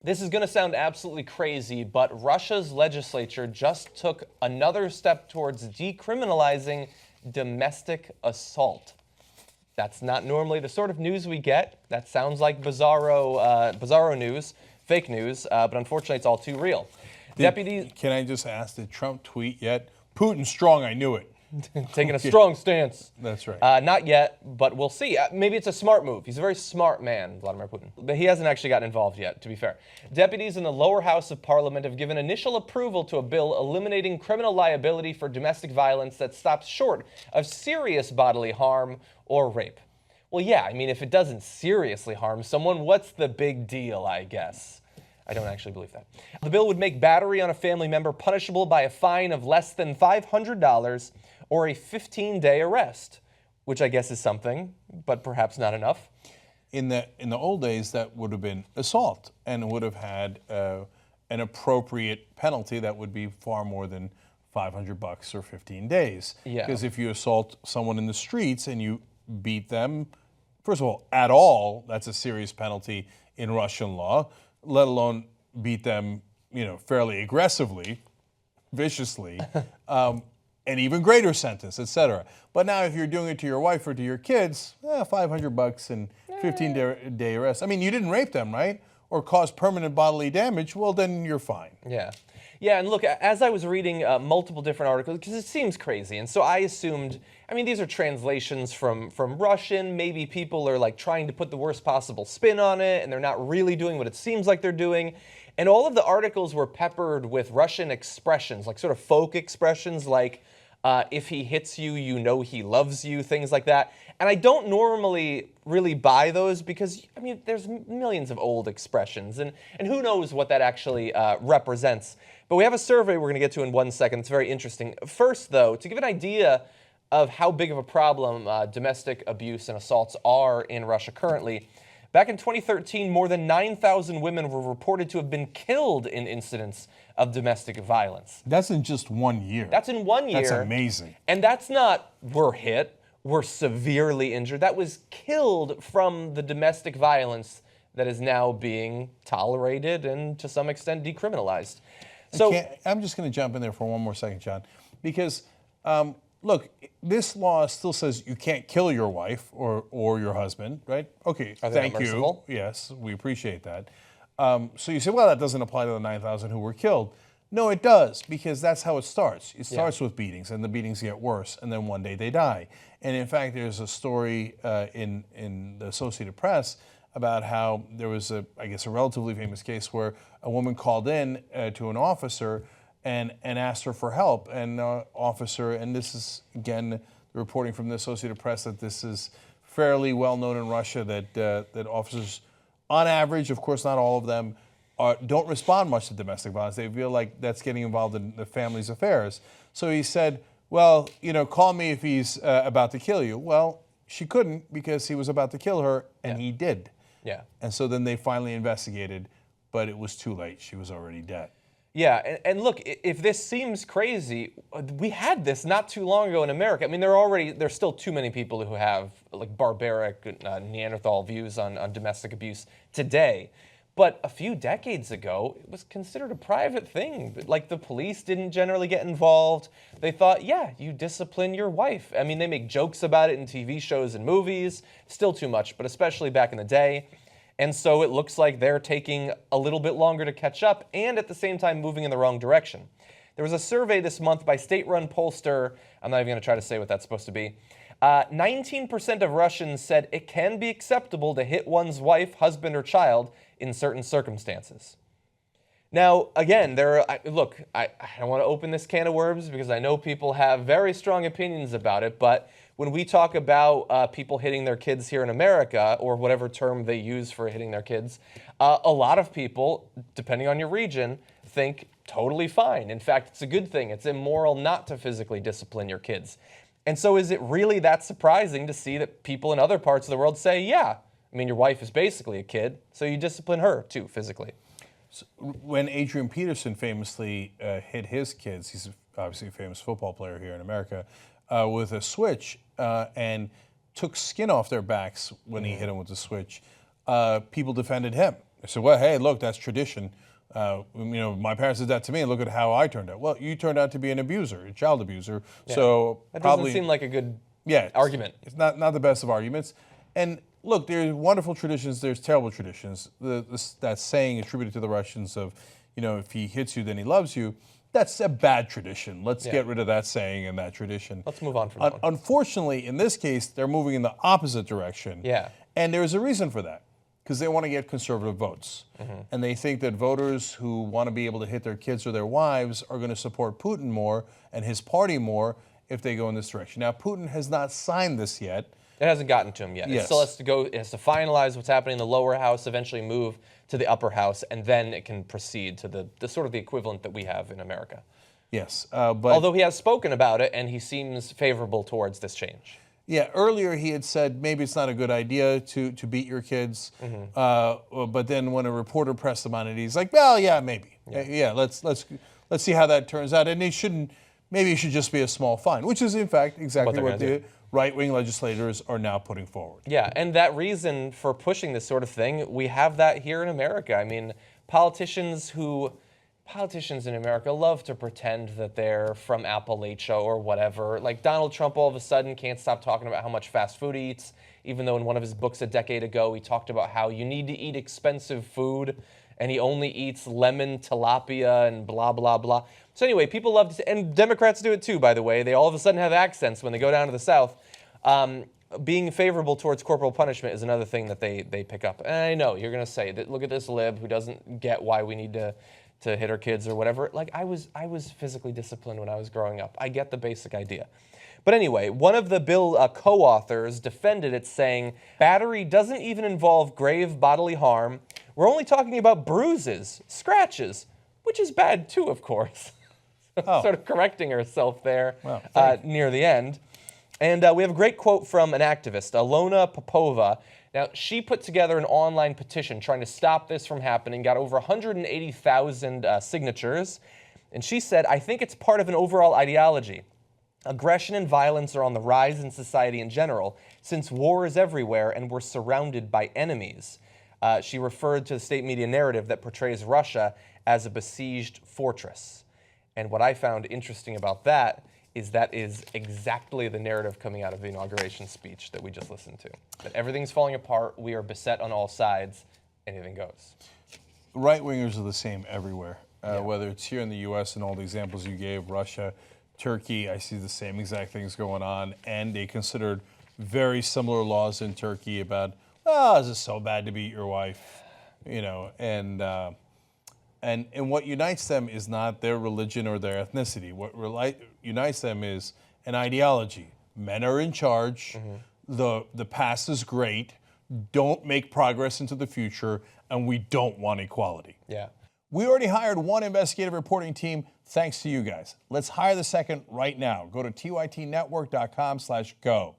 This is going to sound absolutely crazy, but Russia's legislature just took another step towards decriminalizing domestic assault. That's not normally the sort of news we get. That sounds like bizarro news, fake news, but unfortunately it's all too real. Deputies. Can I just ask, did Trump tweet yet? Putin's strong, I knew it. Taking a strong stance. That's right. Not yet, but we'll see. Maybe it's a smart move. He's a very smart man, Vladimir Putin. But he hasn't actually gotten involved yet, to be fair. Deputies in the lower house of parliament have given initial approval to a bill eliminating criminal liability for domestic violence that stops short of serious bodily harm or rape. Well, yeah, I mean, if it doesn't seriously harm someone, what's the big deal, I guess? I don't actually believe that. The bill would make battery on a family member punishable by a fine of less than $500 or a 15-day arrest, which I guess is something, but perhaps not enough. In the old days, that would have been assault and would have had an appropriate penalty that would be far more than $500 or 15 days. Yeah. Because if you assault someone in the streets and you beat them, first of all, at all, that's a serious penalty in Russian law, let alone beat them, fairly aggressively, viciously, an even greater sentence, etc. But now if you're doing it to your wife or to your kids, $500 and 15-day arrest. I mean, you didn't rape them, right? Or cause permanent bodily damage, well, then you're fine. Yeah. Yeah, and look, as I was reading multiple different articles, because it seems crazy, and so I assumed, these are translations from Russian, maybe people are like trying to put the worst possible spin on it, and they're not really doing what it seems like they're doing. And all of the articles were peppered with Russian expressions, like sort of folk expressions, like, if he hits you, you know he loves you, things like that. And I don't normally really buy those because, there's millions of old expressions, and who knows what that actually represents. But we have a survey we're going to get to in 1 second. It's very interesting. First, though, to give an idea of how big of a problem domestic abuse and assaults are in Russia currently, back in 2013, more than 9,000 women were reported to have been killed in incidents of domestic violence. That's in just 1 year. That's in 1 year. That's amazing. And that's not, we're hit, we're severely injured. That was killed from the domestic violence that is now being tolerated and to some extent decriminalized. So I'm just going to jump in there for one more second, John, because look, this law still says you can't kill your wife or your husband, right? Okay, thank you. Yes, we appreciate that. So you say, well, that doesn't apply to the 9,000 who were killed. No, it does, because that's how it starts. It starts with beatings, and the beatings get worse, and then one day they die. And in fact, there's a story in the Associated Press about how there was a relatively famous case where a woman called in to an officer and asked her for help. And officer, and this is, again, the reporting from the Associated Press, that this is fairly well known in Russia, that officers, on average, of course not all of them, don't respond much to domestic violence. They feel like that's getting involved in the family's affairs. So he said, well, call me if he's about to kill you. Well, she couldn't because he was about to kill her, and he did. Yeah. And so then they finally investigated, but it was too late. She was already dead. Yeah, and look, if this seems crazy, we had this not too long ago in America. There's still too many people who have like barbaric Neanderthal views on domestic abuse today. But a few decades ago, it was considered a private thing. Like, the police didn't generally get involved. They thought, yeah, you discipline your wife. They make jokes about it in TV shows and movies. Still too much, but especially back in the day. And so it looks like they're taking a little bit longer to catch up and at the same time moving in the wrong direction. There was a survey this month by state-run pollster, I'm not even going to try to say what that's supposed to be. 19% of Russians said it can be acceptable to hit one's wife, husband, or child in certain circumstances. Now, again, I don't want to open this can of worms because I know people have very strong opinions about it, but when we talk about people hitting their kids here in America, or whatever term they use for hitting their kids, a lot of people, depending on your region, think totally fine. In fact, it's a good thing. It's immoral not to physically discipline your kids. And so is it really that surprising to see that people in other parts of the world say, yeah, your wife is basically a kid, so you discipline her too, physically? So when Adrian Peterson famously hit his kids, he's obviously a famous football player here in America, with a switch and took skin off their backs when he hit him with the switch, people defended him. I said, well, hey, look, that's tradition. My parents did that to me, and look at how I turned out. Well, you turned out to be an abuser, a child abuser. Yeah. So that probably doesn't seem like a good argument. It's not the best of arguments. And look, there's wonderful traditions, there's terrible traditions. That saying attributed to the Russians of, if he hits you, then he loves you. That's a bad tradition. Let's get rid of that saying and that tradition. Let's move on from that one. Unfortunately, in this case, they're moving in the opposite direction. Yeah. And there's a reason for that, because they want to get conservative votes. And they think that voters who want to be able to hit their kids or their wives are going to support Putin more and his party more if they go in this direction. Now, Putin has not signed this yet. It hasn't gotten to him yet. Yes. It still has to go. It has to finalize what's happening in the lower house, eventually move to the upper house, and then it can proceed to the sort of the equivalent that we have in America. Yes, but although he has spoken about it and he seems favorable towards this change. Yeah, earlier he had said maybe it's not a good idea to beat your kids, but then when a reporter pressed him on it, he's like, well, yeah, maybe. Yeah, let's see how that turns out, and maybe it should just be a small fine, which is in fact exactly what the right-wing legislators are now putting forward. Yeah, and that reason for pushing this sort of thing, we have that here in America. I mean, politicians in America love to pretend that they're from Appalachia or whatever. Like Donald Trump all of a sudden can't stop talking about how much fast food he eats, even though in one of his books a decade ago he talked about how you need to eat expensive food and he only eats lemon tilapia and blah, blah, blah. So anyway, people love to, and Democrats do it too, by the way. They all of a sudden have accents when they go down to the South. Being favorable towards corporal punishment is another thing that they pick up. And I know you're going to say that, look at this lib who doesn't get why we need to hit our kids or whatever. Like I was physically disciplined when I was growing up. I get the basic idea. But anyway, one of the bill co-authors defended it, saying, battery doesn't even involve grave bodily harm. We're only talking about bruises, scratches, which is bad too, of course. Sort of correcting herself there near the end. And we have a great quote from an activist, Alona Popova. Now, she put together an online petition trying to stop this from happening, got over 180,000 signatures. And she said, I think it's part of an overall ideology. Aggression and violence are on the rise in society in general, since war is everywhere and we're surrounded by enemies. She referred to the state media narrative that portrays Russia as a besieged fortress. And what I found interesting about that is exactly the narrative coming out of the inauguration speech that we just listened to. That everything's falling apart, we are beset on all sides, anything goes. Right-wingers are the same everywhere, whether it's here in the U.S. and all the examples you gave, Russia, Turkey, I see the same exact things going on, and they considered very similar laws in Turkey about, is it so bad to beat your wife? And what unites them is not their religion or their ethnicity. What unites them is an ideology. Men are in charge. The past is great. Don't make progress into the future, and we don't want equality. Yeah. We already hired one investigative reporting team thanks to you guys. Let's hire the second right now. Go to tytnetwork.com/go.